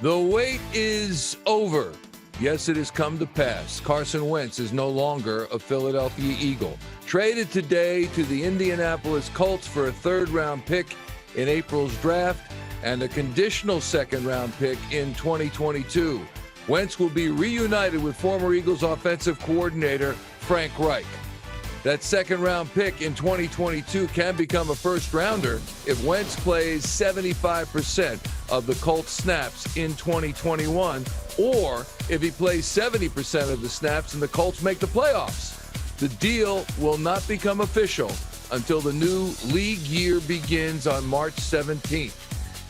The wait is over. Yes, it has come to pass. Carson Wentz is no longer a Philadelphia Eagle. Traded today to the Indianapolis Colts for a third-round pick in April's draft and a conditional second-round pick in 2022. Wentz will be reunited with former Eagles offensive coordinator Frank Reich. That second-round pick in 2022 can become a first-rounder if Wentz plays 75% of the Colts snaps in 2021, or if he plays 70% of the snaps and the Colts make the playoffs. The deal will not become official until the new league year begins on March 17th.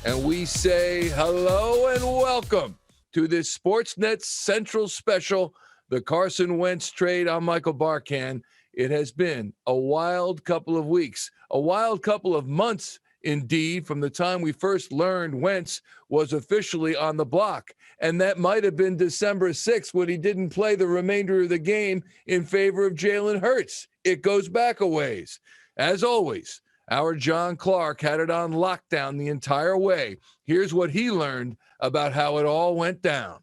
And we say hello and welcome to this SportsNet Central special, the Carson Wentz trade. I'm Michael Barkann. It has been a wild couple of weeks, a wild couple of months, indeed, from the time we first learned Wentz was officially on the block. And that might have been December 6th when he didn't play the remainder of the game in favor of Jalen Hurts. It goes back a ways. As always, our John Clark had it on lockdown the entire way. Here's what he learned about how it all went down.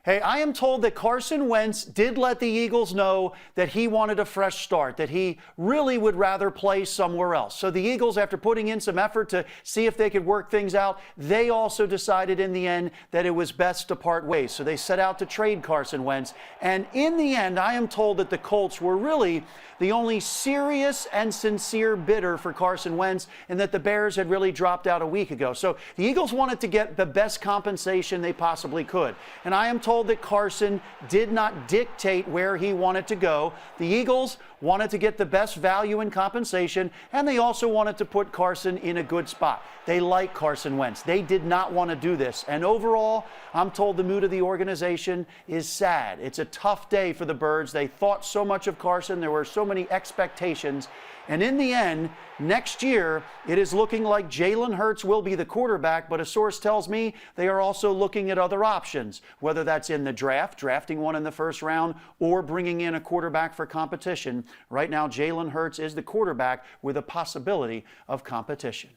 Hey, I am told that Carson Wentz did let the Eagles know that he wanted a fresh start, that he really would rather play somewhere else. So the Eagles, after putting in some effort to see if they could work things out, they also decided in the end that it was best to part ways. So they set out to trade Carson Wentz. And in the end, I am told that the Colts were really the only serious and sincere bidder for Carson Wentz, and that the Bears had really dropped out a week ago. So the Eagles wanted to get the best compensation they possibly could. And I am told that Carson did not dictate where he wanted to go. The Eagles wanted to get the best value in compensation, and they also wanted to put Carson in a good spot. They like Carson Wentz. They did not want to do this. And overall, I'm told the mood of the organization is sad. It's a tough day for the Birds. They thought so much of Carson. There were so many expectations. And in the end, next year, it is looking like Jalen Hurts will be the quarterback, but a source tells me they are also looking at other options, whether that's in the draft, drafting one in the first round, or bringing in a quarterback for competition. Right now, Jalen Hurts is the quarterback with a possibility of competition.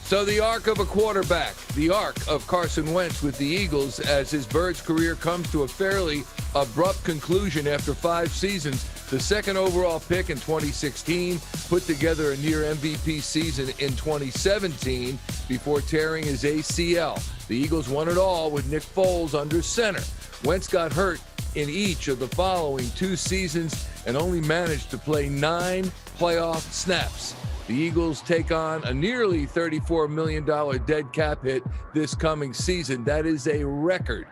So the arc of a quarterback, the arc of Carson Wentz with the Eagles as his Birds career comes to a fairly abrupt conclusion after 5 seasons. The second overall pick in 2016, put together a near MVP season in 2017 before tearing his ACL. The Eagles won it all with Nick Foles under center. Wentz got hurt in each of the following 2 seasons and only managed to play 9 playoff snaps. The Eagles take on a nearly $34 million dead cap hit this coming season. That is a record.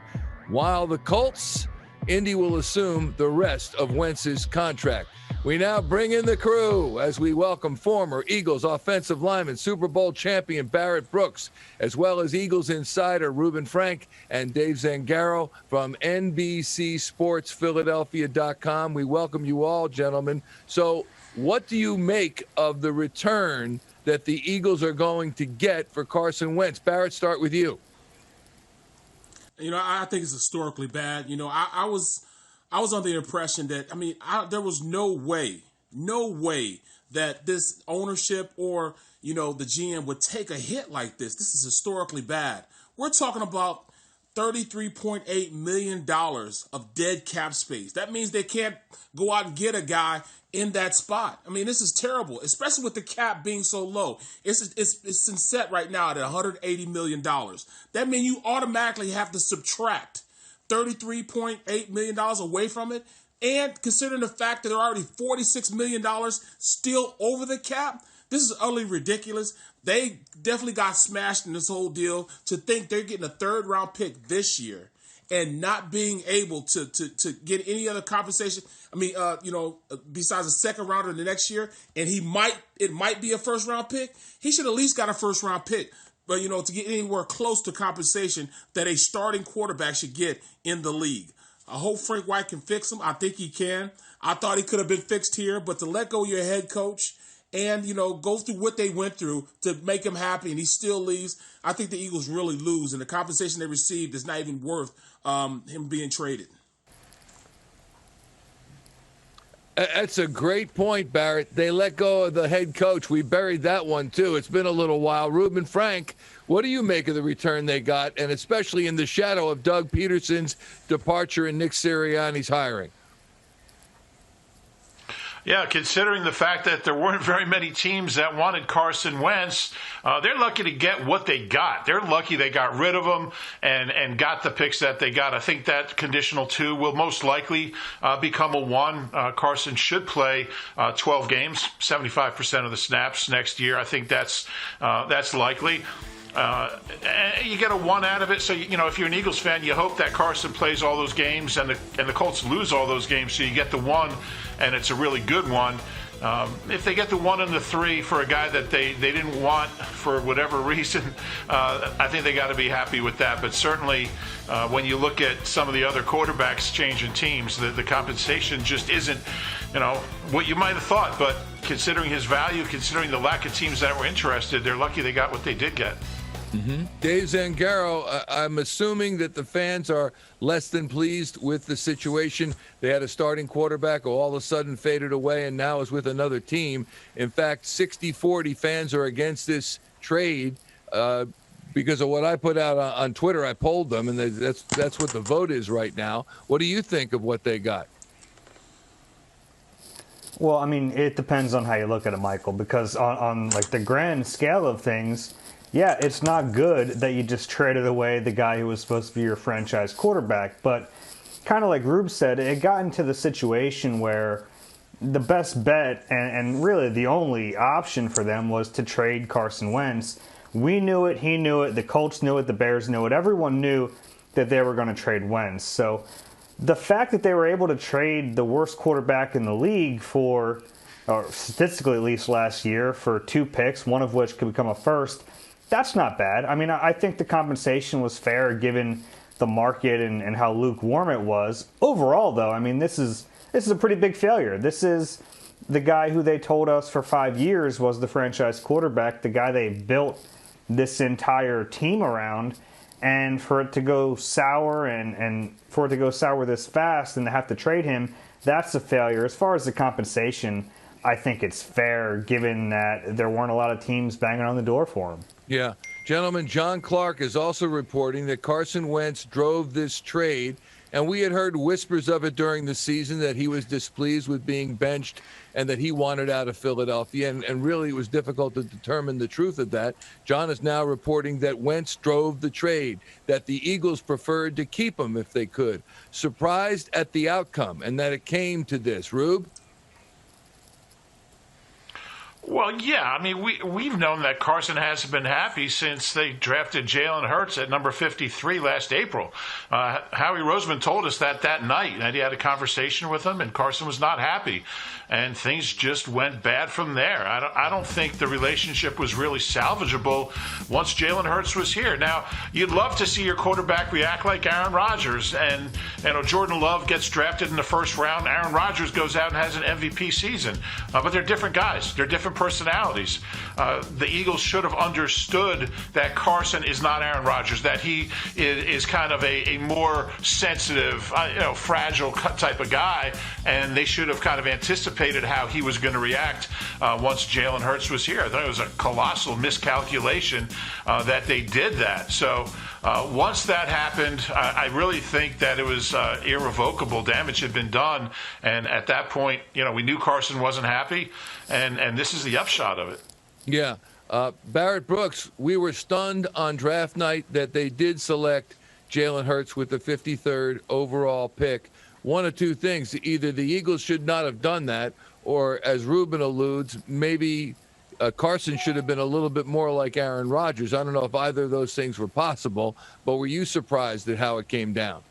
While the Colts, Indy will assume the rest of Wentz's contract. We now bring in the crew as we welcome former Eagles offensive lineman, Super Bowl champion Barrett Brooks, as well as Eagles insider Reuben Frank and Dave Zangaro from NBCSportsPhiladelphia.com. We welcome you all, gentlemen. So what do you make of the return that the Eagles are going to get for Carson Wentz? Barrett, start with you. I think it's historically bad. I was under the impression that, there was no way that this ownership or, the GM would take a hit like this. This is historically bad. We're talking about $33.8 million of dead cap space. That means they can't go out and get a guy in that spot. This is terrible, especially with the cap being so low. It's set right now at $180 million. That means you automatically have to subtract $33.8 million away from it. And considering the fact that they're already $46 million still over the cap, this is utterly ridiculous. They definitely got smashed in this whole deal to think they're getting a third-round pick this year and not being able to get any other compensation. Besides a second rounder the next year, and it might be a first-round pick. He should at least got a first-round pick. But, to get anywhere close to compensation that a starting quarterback should get in the league. I hope Frank White can fix him. I think he can. I thought he could have been fixed here, but to let go of your head coach and, go through what they went through to make him happy and he still leaves, I think the Eagles really lose. And the compensation they received is not even worth him being traded. That's a great point, Barrett. They let go of the head coach. We buried that one, too. It's been a little while. Reuben Frank, what do you make of the return they got, and especially in the shadow of Doug Peterson's departure and Nick Sirianni's hiring? Yeah, considering the fact that there weren't very many teams that wanted Carson Wentz, they're lucky to get what they got. They're lucky they got rid of him and got the picks that they got. I think that conditional 2 will most likely become a 1. Carson should play 12 games, 75% of the snaps next year. I think that's likely. You get a 1 out of it. So, if you're an Eagles fan, you hope that Carson plays all those games and the Colts lose all those games. So you get the 1, and it's a really good 1. If they get the 1 and the 3 for a guy that they didn't want for whatever reason, I think they got to be happy with that. But certainly, when you look at some of the other quarterbacks changing teams, the compensation just isn't, what you might have thought. But considering his value, considering the lack of teams that were interested, they're lucky they got what they did get. Mm-hmm. Dave Zangaro, I'm assuming that the fans are less than pleased with the situation. They had a starting quarterback who all of a sudden faded away and now is with another team. In fact, 60-40 fans are against this trade because of what I put out on Twitter. I polled them, and that's what the vote is right now. What do you think of what they got? Well, I mean, it depends on how you look at it, Michael, because on like the grand scale of things, yeah, it's not good that you just traded away the guy who was supposed to be your franchise quarterback. But kind of like Rube said, it got into the situation where the best bet and really the only option for them was to trade Carson Wentz. We knew it. He knew it. The Colts knew it. The Bears knew it. Everyone knew that they were going to trade Wentz. So the fact that they were able to trade the worst quarterback in the league for, or statistically at least last year, for 2 picks, one of which could become a first, that's not bad. I mean, I think the compensation was fair given the market and how lukewarm it was. Overall, though, I mean, this is a pretty big failure. This is the guy who they told us for 5 years was the franchise quarterback, the guy they built this entire team around, and for it to go sour and for it to go sour this fast and to have to trade him, that's a failure. As far as the compensation, I think it's fair given that there weren't a lot of teams banging on the door for him. Yeah. Gentlemen, John Clark is also reporting that Carson Wentz drove this trade, and we had heard whispers of it during the season that he was displeased with being benched and that he wanted out of Philadelphia, and really it was difficult to determine the truth of that. John is now reporting that Wentz drove the trade, that the Eagles preferred to keep him if they could. Surprised at the outcome and that it came to this. Rube? Well, yeah. I mean, we've known that Carson hasn't been happy since they drafted Jalen Hurts at number 53 last April. Howie Roseman told us that night, that he had a conversation with him, and Carson was not happy. And things just went bad from there. I don't think the relationship was really salvageable once Jalen Hurts was here. Now, you'd love to see your quarterback react like Aaron Rodgers. And Jordan Love gets drafted in the first round. Aaron Rodgers goes out and has an MVP season. But they're different guys. They're different personalities. The Eagles should have understood that Carson is not Aaron Rodgers, that he is kind of a more sensitive, fragile type of guy, and they should have kind of anticipated how he was going to react once Jalen Hurts was here. I thought it was a colossal miscalculation that they did that. So once that happened, I really think that it was irrevocable. Damage had been done, and at that point, we knew Carson wasn't happy, and this is the upshot of it. Yeah. Barrett Brooks, we were stunned on draft night that they did select Jalen Hurts with the 53rd overall pick. One of two things. Either the Eagles should not have done that, or, as Reuben alludes, maybe Carson should have been a little bit more like Aaron Rodgers. I don't know if either of those things were possible, but were you surprised at how it came down?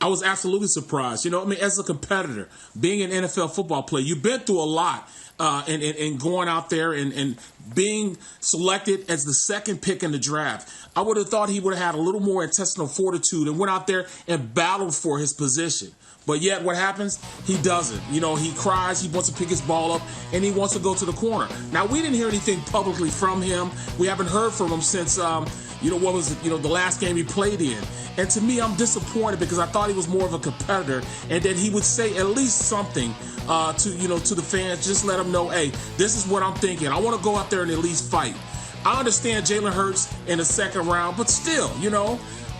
I was absolutely surprised. As a competitor, being an NFL football player, you've been through a lot and going out there and being selected as the second pick in the draft. I would have thought he would have had a little more intestinal fortitude and went out there and battled for his position. But yet what happens? He doesn't. He cries, he wants to pick his ball up, and he wants to go to the corner. Now, we didn't hear anything publicly from him. We haven't heard from him since what was, the last game he played in. And to me, I'm disappointed because I thought he was more of a competitor and that he would say at least something to the fans. Just let them know, hey, this is what I'm thinking. I want to go out there and at least fight. I understand Jalen Hurts in the second round, but still,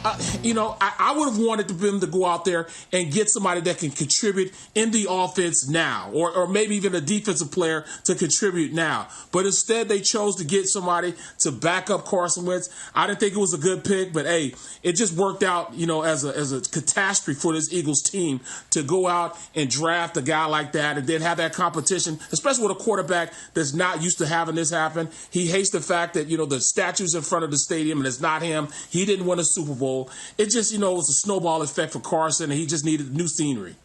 I would have wanted them to go out there and get somebody that can contribute in the offense now, or maybe even a defensive player to contribute now. But instead, they chose to get somebody to back up Carson Wentz. I didn't think it was a good pick, but hey, it just worked out, as a catastrophe for this Eagles team to go out and draft a guy like that and then have that competition, especially with a quarterback that's not used to having this happen. He hates the fact that, the statue's in front of the stadium and it's not him. He didn't win a Super Bowl. It just, it was a snowball effect for Carson, and he just needed new scenery.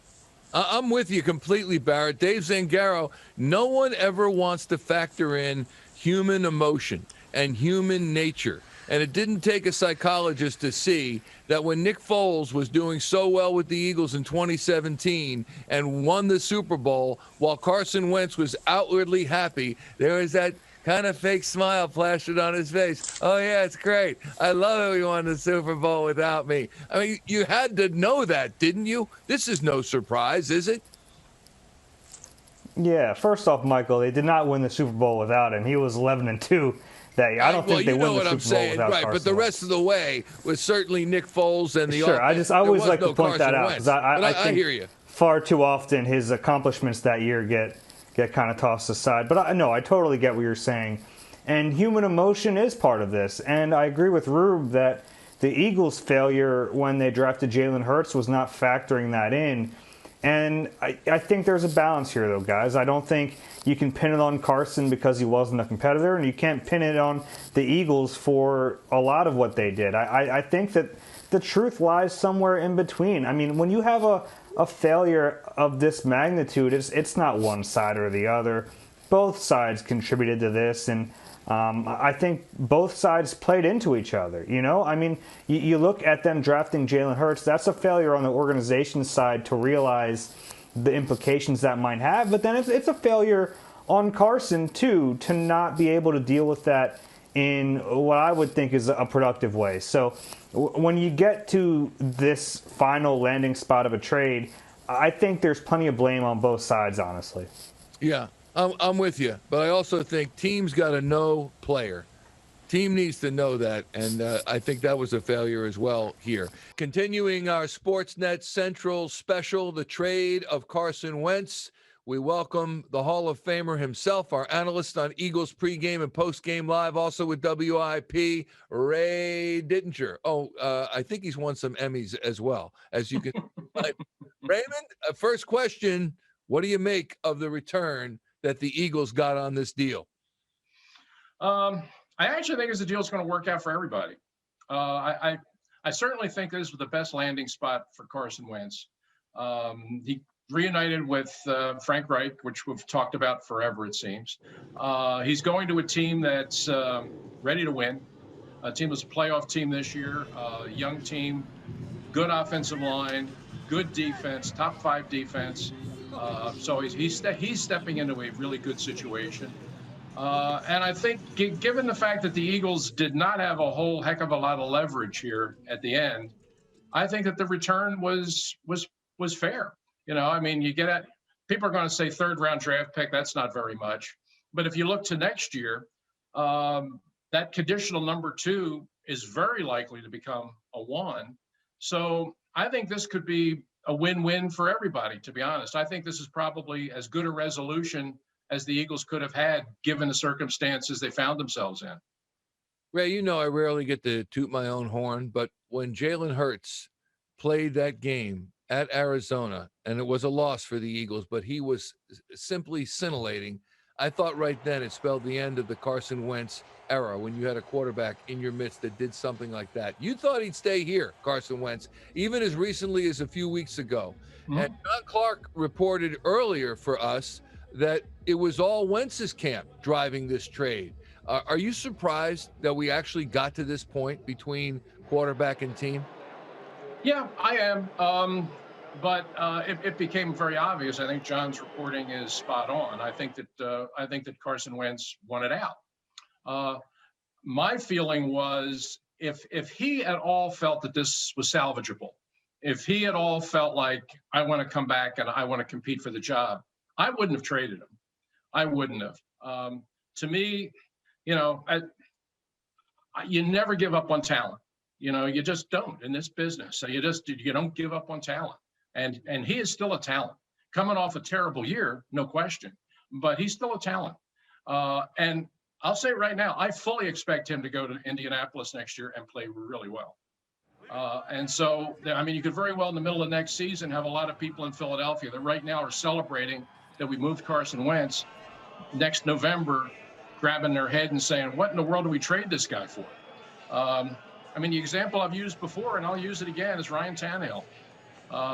I'm with you completely, Barrett. Dave Zangaro, no one ever wants to factor in human emotion and human nature. And it didn't take a psychologist to see that when Nick Foles was doing so well with the Eagles in 2017 and won the Super Bowl while Carson Wentz was outwardly happy, there was that kind of fake smile plastered on his face. Oh, yeah, it's great. I love it we won the Super Bowl without me. I mean, you had to know that, didn't you? This is no surprise, is it? Yeah, first off, Michael, they did not win the Super Bowl without him. He was 11-2 that year. I don't think they win the Super Bowl without Carson. But the rest of the way was certainly Nick Foles and the offense. I always like to point that out because I think hear you. Far too often his accomplishments that year get kind of tossed aside. But I totally get what you're saying. And human emotion is part of this. And I agree with Rube that the Eagles' failure when they drafted Jalen Hurts was not factoring that in. And I think there's a balance here, though, guys. I don't think you can pin it on Carson because he wasn't a competitor, and you can't pin it on the Eagles for a lot of what they did. I think that the truth lies somewhere in between. I mean, when you have a failure of this magnitude, it's not one side or the other. Both sides contributed to this, and I think both sides played into each other. I mean, you look at them drafting Jalen Hurts, that's a failure on the organization side to realize the implications that might have, but then it's a failure on Carson, too, to not be able to deal with that in what I would think is a productive way. So when you get to this final landing spot of a trade, I think there's plenty of blame on both sides, honestly. Yeah, I'm with you. But I also think teams got to know player. Team needs to know that, and I think that was a failure as well here. Continuing our SportsNet Central special, the trade of Carson Wentz. We welcome the Hall of Famer himself, our analyst on Eagles pregame and postgame live, also with WIP, Ray Didinger. I think he's won some Emmys as well, as you can. Raymond, first question, what do you make of the return that the Eagles got on this deal? I actually think the deal is going to work out for everybody. I certainly think this was the best landing spot for Carson Wentz. He reunited with Frank Reich, which we've talked about forever, it seems. He's going to a team that's ready to win. A team that's a playoff team this year, a young team, good offensive line, good defense, top 5 defense. So he's stepping into a really good situation. And I think given the fact that the Eagles did not have a whole heck of a lot of leverage here at the end, I think that the return was fair. I mean, people are going to say 3rd round draft pick. That's not very much. But if you look to next year, that conditional number 2 is very likely to become a 1. So I think this could be a win-win for everybody, to be honest. I think this is probably as good a resolution as the Eagles could have had given the circumstances they found themselves in. Ray, I rarely get to toot my own horn, but when Jalen Hurts played that game at Arizona, and it was a loss for the Eagles, but he was simply scintillating, I thought right then it spelled the end of the Carson Wentz era when you had a quarterback in your midst that did something like that. You thought he'd stay here, Carson Wentz, even as recently as a few weeks ago. Mm-hmm. And John Clark reported earlier for us that it was all Wentz's camp driving this trade. Are you surprised that we actually got to this point between quarterback and team? Yeah, I am. But it became very obvious. I think John's reporting is spot on. I think that Carson Wentz wanted out. My feeling was if he at all felt that this was salvageable, if he at all felt like I want to come back and I want to compete for the job, I wouldn't have traded him. I wouldn't have. To me, you know, you never give up on talent. You know, you just don't in this business. So you don't give up on talent. And he is still a talent, coming off a terrible year, no question, but he's still a talent. And I'll say right now, I fully expect him to go to Indianapolis next year and play really well. And so, I mean, you could very well in the middle of next season have a lot of people in Philadelphia that right now are celebrating that we moved Carson Wentz next November, grabbing their head and saying, what in the world do we trade this guy for? I mean, the example I've used before, and I'll use it again, is Ryan Tannehill.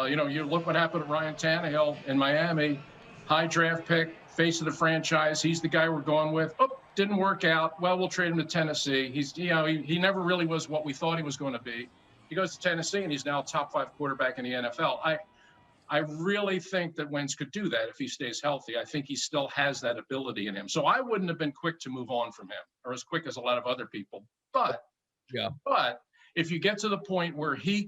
You know, you look what happened to Ryan Tannehill in Miami, high draft pick, face of the franchise. He's the guy we're going with. Oh, didn't work out. Well, we'll trade him to Tennessee. He's, you know, he never really was what we thought he was going to be. He goes to Tennessee, and he's now a top 5 quarterback in the NFL. I really think that Wentz could do that if he stays healthy. I think he still has that ability in him. So I wouldn't have been quick to move on from him, or as quick as a lot of other people. But if you get to the point where he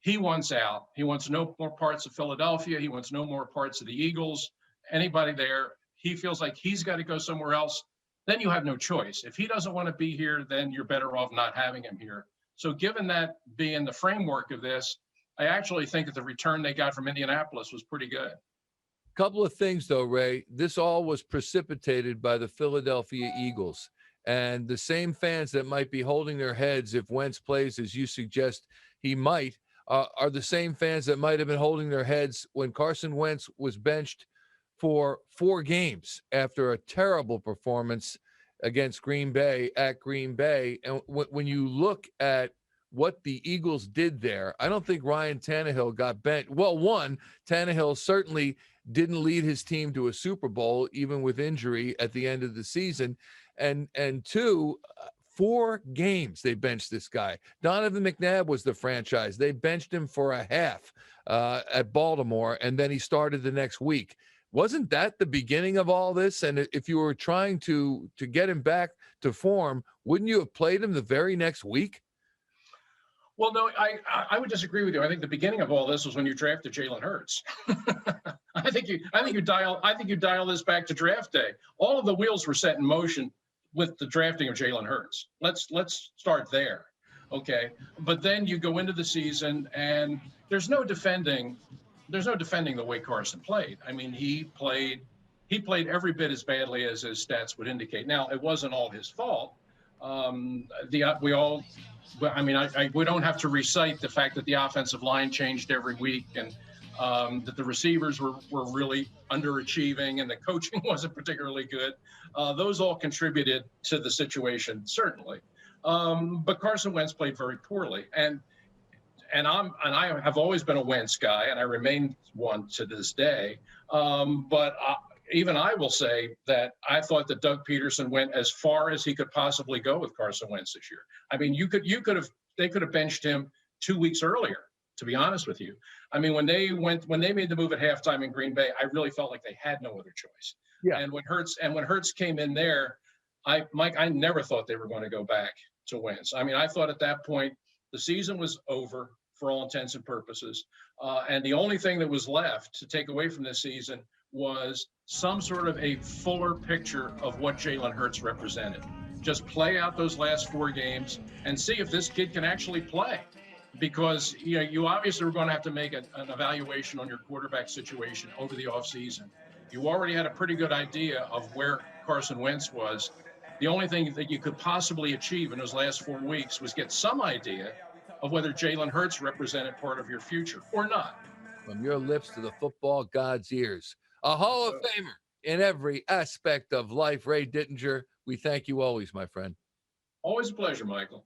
wants out, he wants no more parts of Philadelphia, he wants no more parts of the Eagles, anybody there, he feels like he's got to go somewhere else, then you have no choice. If he doesn't want to be here, then you're better off not having him here. So given that being the framework of this, I actually think that the return they got from Indianapolis was pretty good. Couple of things, though, Ray. This all was precipitated by the Philadelphia Eagles. And the same fans that might be holding their heads if Wentz plays, as you suggest he might, are the same fans that might have been holding their heads when Carson Wentz was benched for 4 games after a terrible performance against Green Bay at Green Bay. And when you look at what the Eagles did there, I don't think Ryan Tannehill got benched. Well, one, Tannehill certainly didn't lead his team to a Super Bowl, even with injury at the end of the season. And two, 4 games they benched this guy. Donovan McNabb was the franchise. They benched him for a half at Baltimore, and then he started the next week. Wasn't that the beginning of all this? And if you were trying to get him back to form, wouldn't you have played him the very next week? Well, no, I would disagree with you. I think the beginning of all this was when you drafted Jalen Hurts. I think you dial this back to draft day. All of the wheels were set in motion with the drafting of Jalen Hurts. Let's start there, okay? But then you go into the season, and there's no defending the way Carson played. I mean, he played every bit as badly as his stats would indicate. Now, it wasn't all his fault. We don't have to recite the fact that the offensive line changed every week, and that the receivers were really underachieving, and the coaching wasn't particularly good. Those all contributed to the situation, certainly. But Carson Wentz played very poorly, and I have always been a Wentz guy, and I remain one to this day. But even I will say that I thought that Doug Peterson went as far as he could possibly go with Carson Wentz this year. I mean, they could have benched him 2 weeks earlier, to be honest with you. I mean, when they made the move at halftime in Green Bay, I really felt like they had no other choice. Yeah. And when Hurts came in there, I never thought they were going to go back to Wentz. I mean, I thought at that point the season was over for all intents and purposes, and the only thing that was left to take away from this season was some sort of a fuller picture of what Jalen Hurts represented. Just play out those last 4 games and see if this kid can actually play. Because you obviously were going to have to make an evaluation on your quarterback situation over the offseason. You already had a pretty good idea of where Carson Wentz was. The only thing that you could possibly achieve in those last 4 weeks was get some idea of whether Jalen Hurts represented part of your future or not. From your lips to the football god's ears. A Hall of Famer in every aspect of life, Ray Didinger. We thank you always, my friend. Always a pleasure, Michael.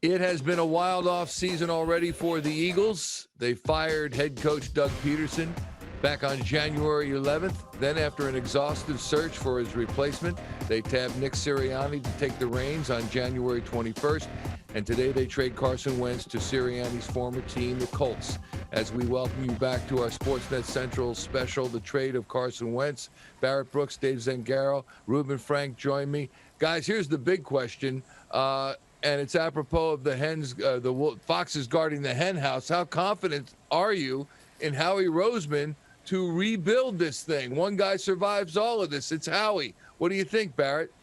It has been a wild off season already for the Eagles. They fired head coach Doug Peterson back on January 11th. Then after an exhaustive search for his replacement, they tabbed Nick Sirianni to take the reins on January 21st. And today they trade Carson Wentz to Sirianni's former team, the Colts. As we welcome you back to our SportsNet Central special, the trade of Carson Wentz. Barrett Brooks, Dave Zangaro, Reuben Frank join me. Guys, here's the big question, and it's apropos of the foxes guarding the hen house. How confident are you in Howie Roseman to rebuild this thing? One guy survives all of this. It's Howie. What do you think, Barrett?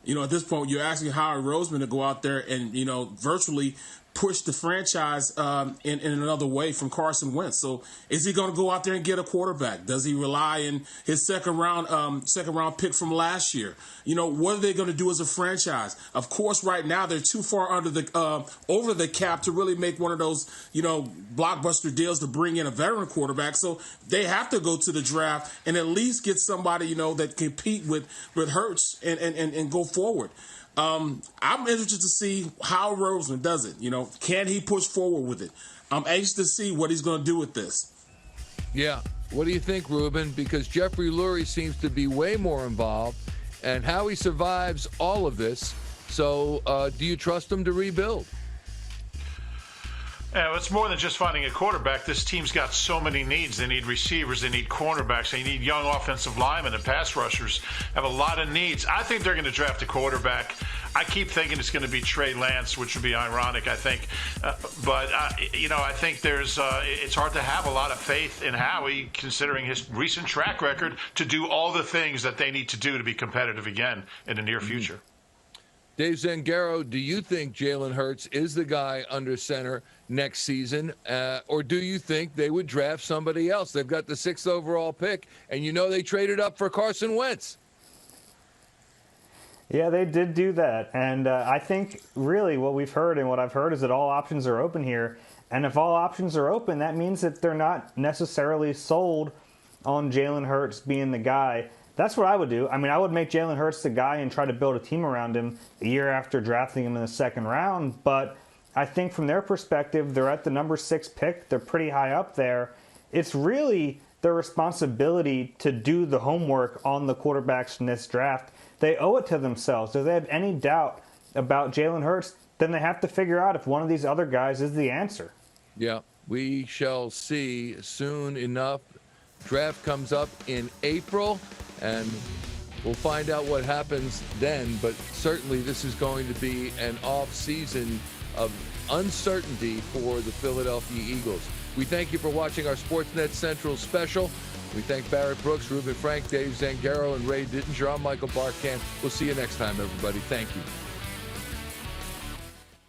At this point, you're asking Howie Roseman to go out there and, virtually push the franchise in another way from Carson Wentz. So is he going to go out there and get a quarterback? Does he rely on his second round pick from last year? What are they going to do as a franchise? Of course, right now they're too far over the cap to really make one of those, blockbuster deals to bring in a veteran quarterback. So they have to go to the draft and at least get somebody, that compete with Hurts and go forward. I'm interested to see how Roseman does it. Can he push forward with it? I'm anxious to see what he's going to do with this. Yeah. What do you think, Reuben? Because Jeffrey Lurie seems to be way more involved, and how he survives all of this. So do you trust him to rebuild? Yeah, it's more than just finding a quarterback. This team's got so many needs. They need receivers. They need cornerbacks. They need young offensive linemen and pass rushers. Have a lot of needs. I think they're going to draft a quarterback. I keep thinking it's going to be Trey Lance, which would be ironic, I think. But I think it's hard to have a lot of faith in Howie, considering his recent track record, to do all the things that they need to do to be competitive again in the near future. Dave Zangaro, do you think Jalen Hurts is the guy under center next season, or do you think they would draft somebody else? They've got the 6th overall pick, and they traded up for Carson Wentz. Yeah, they did do that, and I think really what we've heard and what I've heard is that all options are open here, and if all options are open, that means that they're not necessarily sold on Jalen Hurts being the guy. That's what I would do. I mean, I would make Jalen Hurts the guy and try to build a team around him a year after drafting him in the 2nd round. But I think from their perspective, they're at the number 6 pick. They're pretty high up there. It's really their responsibility to do the homework on the quarterbacks in this draft. They owe it to themselves. If they have any doubt about Jalen Hurts, then they have to figure out if one of these other guys is the answer. Yeah, we shall see soon enough. Draft comes up in April, and we'll find out what happens then. But certainly this is going to be an off season of uncertainty for the Philadelphia Eagles. We thank you for watching our SportsNet Central special. We thank Barrett Brooks, Reuben Frank, Dave Zangaro, and Ray Didinger. I'm Michael Barkann. We'll see you next time, everybody. Thank you.